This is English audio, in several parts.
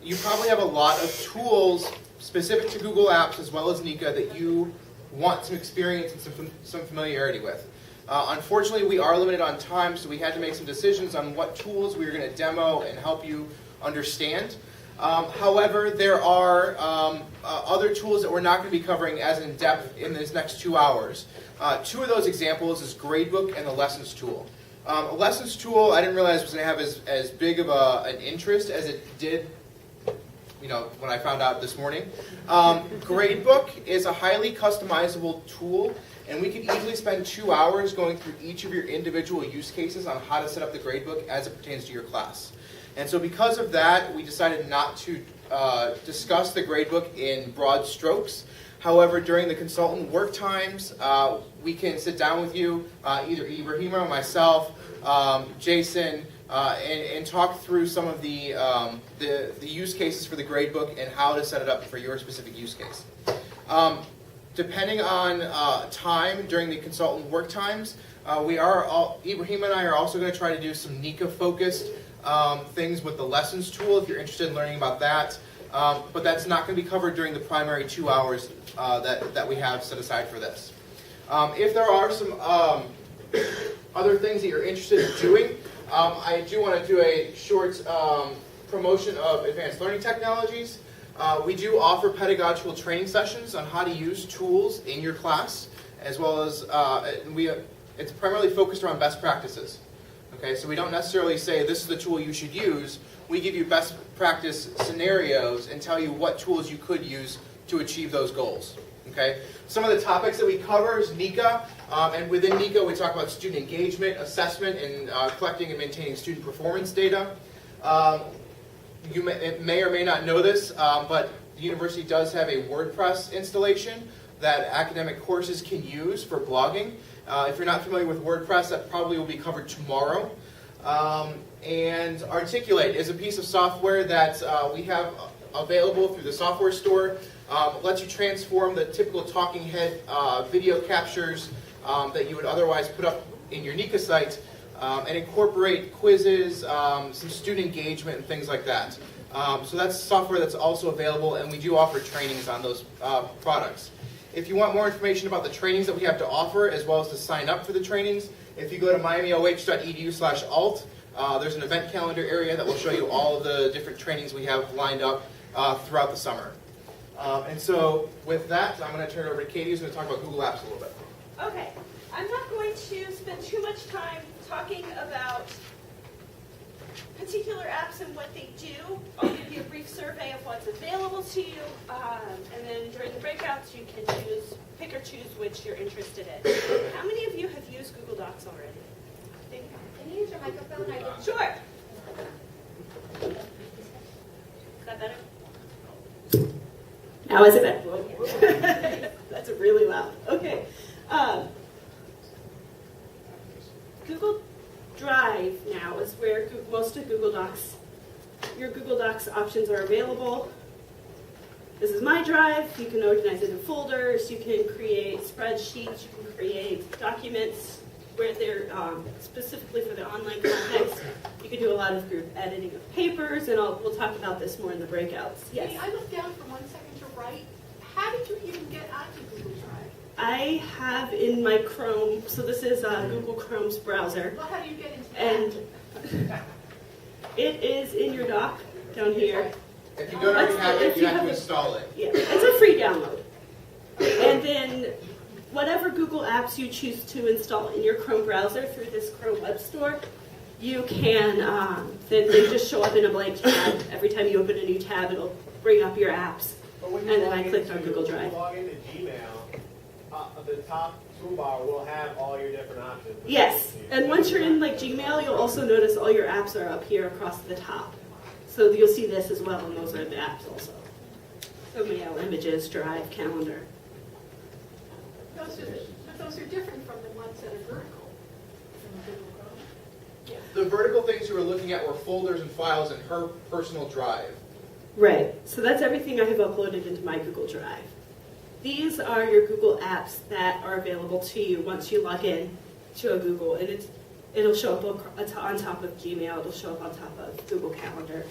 you probably have a lot of tools specific to Google Apps as well as Nika that you want some experience and some familiarity with. Unfortunately, we are limited on time, so we had to make some decisions on what tools we were going to demo and help you understand. However, there are other tools that we're not going to be covering as in depth in this next 2 hours. Two of those examples is Gradebook and the Lessons tool. A Lessons tool I didn't realize was going to have as big of an interest as it did, when I found out this morning. Gradebook is a highly customizable tool, and we could easily spend 2 hours going through each of your individual use cases on how to set up the gradebook as it pertains to your class. And so because of that, we decided not to discuss the gradebook in broad strokes. However, during the consultant work times, we can sit down with you, either Ibrahima, myself, Jason, and talk through some of the use cases for the gradebook and how to set it up for your specific use case. Depending on time during the consultant work times, Ibrahima and I are also going to try to do some Nika-focused things with the Lessons tool if you're interested in learning about that. But that's not going to be covered during the primary 2 hours that we have set aside for this. If there are some other things that you're interested in doing, I do want to do a short promotion of advanced learning technologies. We do offer pedagogical training sessions on how to use tools in your class, as well as it's primarily focused around best practices. Okay, so we don't necessarily say this is the tool you should use. We give you best practice scenarios and tell you what tools you could use to achieve those goals. Okay, some of the topics that we cover is Nika, and within Nika we talk about student engagement, assessment, and collecting and maintaining student performance data. You may or may not know this, but the university does have a WordPress installation that academic courses can use for blogging. If you're not familiar with WordPress, that probably will be covered tomorrow. And Articulate is a piece of software that we have available through the software store. It lets you transform the typical talking head video captures that you would otherwise put up in your Nika site and incorporate quizzes, some student engagement, and things like that. So that's software that's also available, and we do offer trainings on those products. If you want more information about the trainings that we have to offer, as well as to sign up for the trainings, if you go to miamioh.edu/alt, there's an event calendar area that will show you all of the different trainings we have lined up throughout the summer. And so with that, I'm going to turn it over to Katie, who's going to talk about Google Apps a little bit. Okay. I'm not going to spend too much time talking about particular apps and what they do. I'll give you a brief survey of what's available to you, and then during the breakouts you can pick or choose which you're interested in. How many of you have used Google Docs already? Can you use your microphone? Sure. Is that better? Now is it better? That's really loud. Okay. Google Drive now is where most of your Google Docs options are available. This is my drive. You can organize it in folders. You can create spreadsheets. You can create documents where they're specifically for the online context. You can do a lot of group editing of papers, and we'll talk about this more in the breakouts. Yes? Hey, I looked down for 1 second to right. How did you even get onto Google Drive? I have in my Chrome, so this is Google Chrome's browser. Well, how do you get into that? And it is in your dock down here. If you don't already have it, you have to install it. Yeah, it's a free download. And then whatever Google apps you choose to install in your Chrome browser through this Chrome Web Store, you can, then they just show up in a blank tab. Every time you open a new tab, it'll bring up your apps. And then I clicked on Google Drive. When you log into Gmail, the top toolbar will have all your different options. Yes, and once you're in Gmail, you'll also notice all your apps are up here across the top. So you'll see this as well, and those are the apps also. So mail, images, drive, calendar. But those are different from the ones that are vertical from Google Chrome. The vertical things you were looking at were folders and files in her personal drive. Right, so that's everything I have uploaded into my Google Drive. These are your Google apps that are available to you once you log in to a Google, and it'll show up on top of Gmail, it'll show up on top of Google Calendar.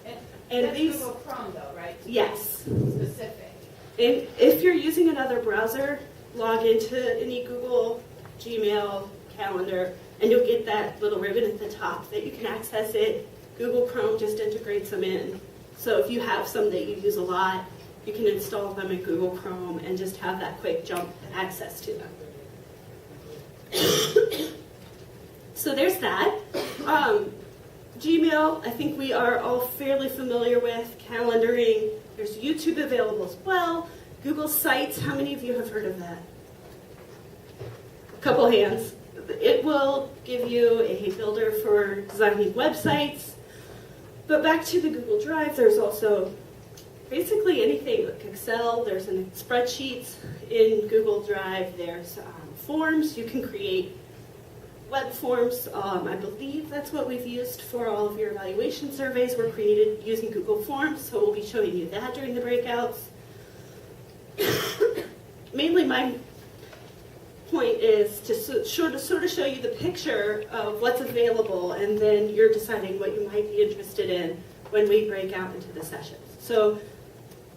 And And That's these, Google Chrome though, right? yes. Specific. And if you're using another browser, log into any Google, Gmail, Calendar, and you'll get that little ribbon at the top that you can access it. Google Chrome just integrates them in. So if you have some that you use a lot, you can install them in Google Chrome and just have that quick jump access to them. So there's that. Gmail, I think we are all fairly familiar with. Calendaring, there's YouTube available as well. Google Sites, how many of you have heard of that? A couple hands. It will give you a builder for designing websites. But back to the Google Drive, there's also basically anything like Excel, there's an spreadsheets in Google Drive, there's forms, you can create web forms. I believe that's what we've used for all of your evaluation surveys were created using Google Forms, so we'll be showing you that during the breakouts. Mainly my point is to sort of show you the picture of what's available, and then you're deciding what you might be interested in when we break out into the sessions. So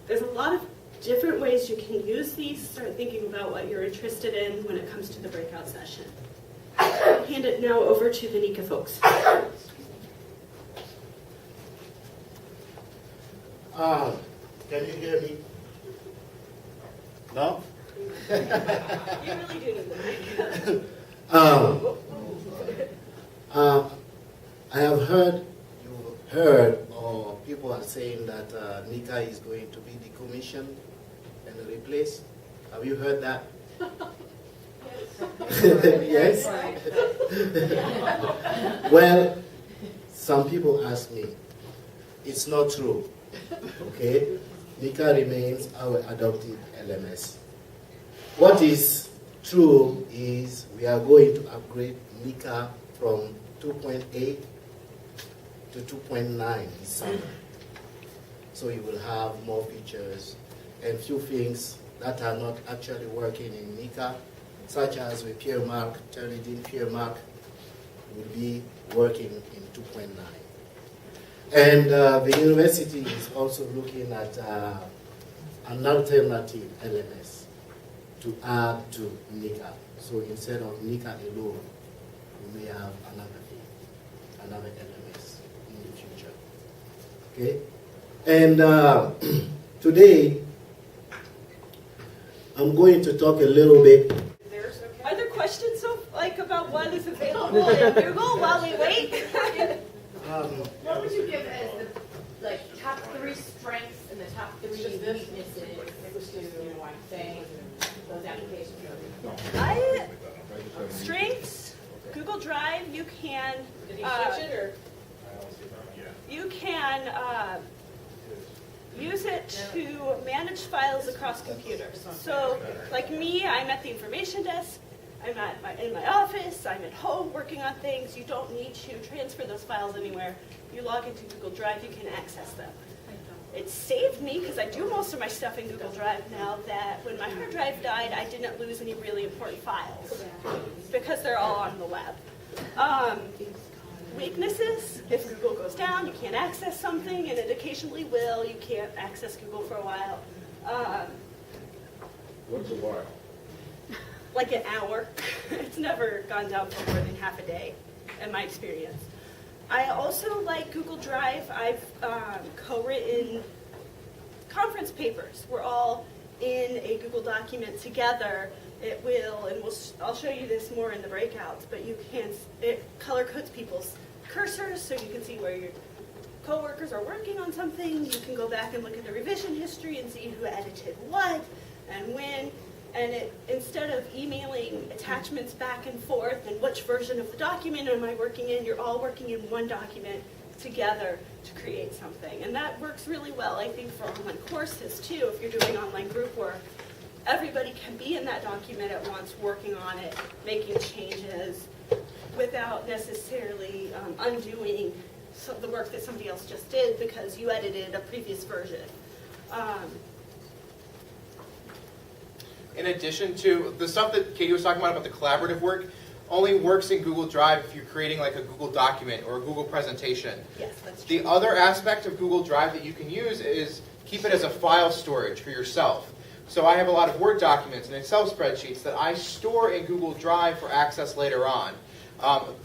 there's a lot of different ways you can use these. Start thinking about what you're interested in when it comes to the breakout session. I'll hand it now over to the NICA folks. Can you hear me? No? You really do need the mic. I have heard, or people are saying that NICA is going to be decommissioned and replaced. Have you heard that? Yes? Well, some people ask me. It's not true. Okay? NICA remains our adopted LMS. What is true is we are going to upgrade NICA from 2.8 to 2.9 this summer. So you will have more features and few things that are not actually working in NICA, such as with peer mark, Teledin peer mark, will be working in 2.9. And the university is also looking at an alternative LMS to add to NICA. So instead of NICA alone, we may have another thing, another LMS in the future. Okay? And today, I'm going to talk a little bit. Are there questions about what is available in Google while we wait? What would you give as the top 3 strengths and the top 3 weaknesses to say those applications? Strengths, Google Drive, you can use it to manage files across computers. So, like me, I'm at the information desk. I'm in my office, I'm at home working on things. You don't need to transfer those files anywhere. You log into Google Drive, you can access them. It saved me, because I do most of my stuff in Google Drive now, that when my hard drive died, I didn't lose any really important files, because they're all on the web. Weaknesses, if Google goes down, you can't access something, and it occasionally will. You can't access Google for a while. What's a while? Like an hour. It's never gone down for more than half a day, in my experience. I also like Google Drive. I've co-written conference papers. We're all in a Google document together. It will, and I'll show you this more in the breakouts, but it color codes people's cursors so you can see where your coworkers are working on something. You can go back and look at the revision history and see who edited what and when. And instead of emailing attachments back and forth and which version of the document am I working in, you're all working in one document together to create something. And that works really well, I think, for online courses too. If you're doing online group work, everybody can be in that document at once, working on it, making changes, without necessarily undoing the work that somebody else just did because you edited a previous version. In addition to the stuff that Katie was talking about the collaborative work, only works in Google Drive if you're creating like a Google document or a Google presentation. Yes, that's true. The other aspect of Google Drive that you can use is keep it as a file storage for yourself. So I have a lot of Word documents and Excel spreadsheets that I store in Google Drive for access later on.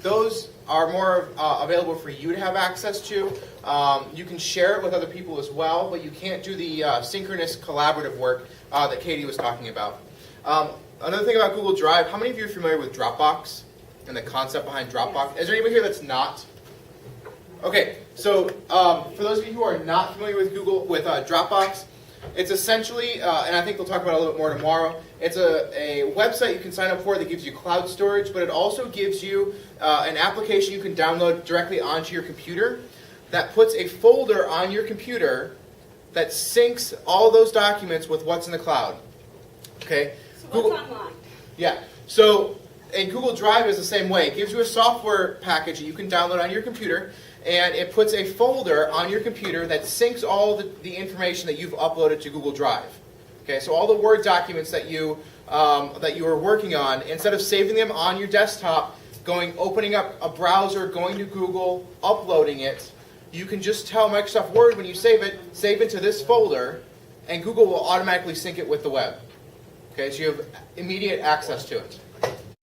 Those are more available for you to have access to. You can share it with other people as well, but you can't do the synchronous collaborative work that Katie was talking about. Another thing about Google Drive, how many of you are familiar with Dropbox and the concept behind Dropbox? Yes. Is there anybody here that's not? Okay, so for those of you who are not familiar with Dropbox, it's essentially, and I think we'll talk about it a little bit more tomorrow, it's a website you can sign up for that gives you cloud storage, but it also gives you an application you can download directly onto your computer that puts a folder on your computer that syncs all those documents with what's in the cloud. Okay? So what's online? Yeah. So, and Google Drive is the same way. It gives you a software package that you can download on your computer, and it puts a folder on your computer that syncs all the information that you've uploaded to Google Drive. Okay, so all the Word documents that you are working on, instead of saving them on your desktop, opening up a browser, going to Google, uploading it, you can just tell Microsoft Word when you save it to this folder, and Google will automatically sync it with the web. Okay, so you have immediate access to it.